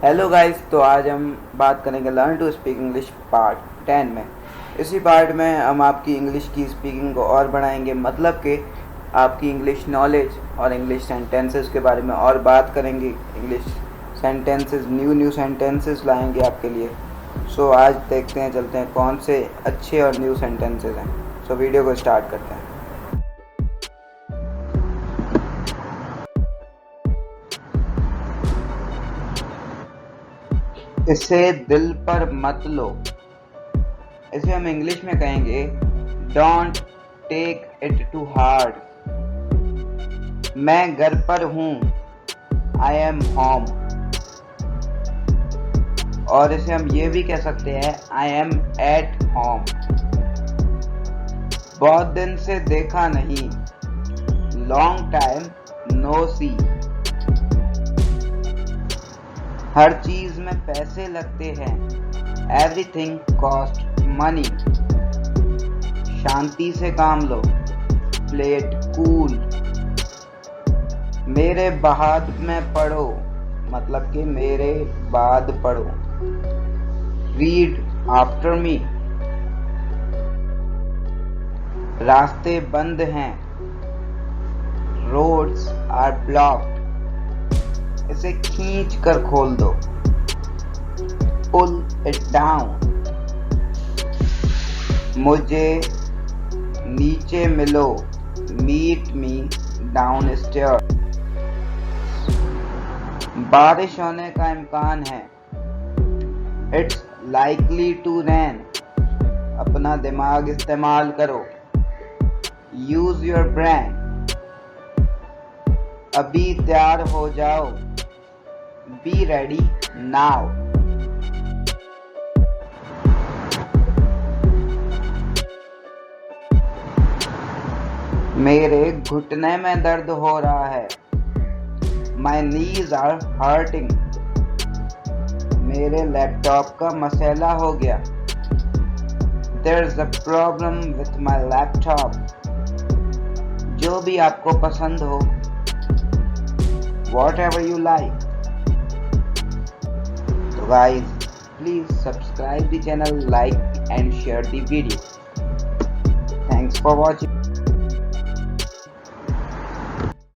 Hello guys, तो आज हम बात करेंगे learn to speak English part 10 में। इसी पार्ट में हम आपकी इंग्लिश की स्पीकिंग को और बढ़ाएंगे, मतलब कि आपकी इंग्लिश नॉलेज और इंग्लिश सेंटेंसेस के बारे में और बात करेंगे। इंग्लिश सेंटेंसेस, न्यू सेंटेंसेस लाएंगे आपके लिए। सो आज देखते हैं, चलते हैं कौन से अच्छे और न्यू सेंटेंसेस हैं। सो वीडियो को स्टार्ट करते हैं। इसे दिल पर मत लो, इसे हम इंग्लिश में कहेंगे don't take it too hard. मैं घर पर हूँ, आई एम होम। और इसे हम ये भी कह सकते हैं आई एम एट होम। बहुत दिन से देखा नहीं, लॉन्ग टाइम नो सी। हर चीज में पैसे लगते हैं, एवरीथिंग कॉस्ट मनी। शांति से काम लो, प्ले इट कूल। मेरे बाद में पढ़ो, मतलब कि मेरे बाद पढ़ो। Read after me. रास्ते बंद हैं, रोड्स आर ब्लॉक्ड। इसे खींच कर खोल दो, पुल इट डाउन। मुझे नीचे मिलो, मीट मी डाउन स्टेयर। बारिश होने का इम्कान है, इट्स लाइकली टू रेन। अपना दिमाग इस्तेमाल करो, यूज योर ब्रेन। अभी तैयार हो जाओ, बी रेडी नाउ। मेरे घुटने में दर्द हो रहा है, माई नीज आर हर्टिंग। मेरे लैपटॉप का मसला हो गया, there is a problem with my laptop. जो भी आपको पसंद हो, whatever you like. So guys, please subscribe the channel, like and share the video. Thanks for watching.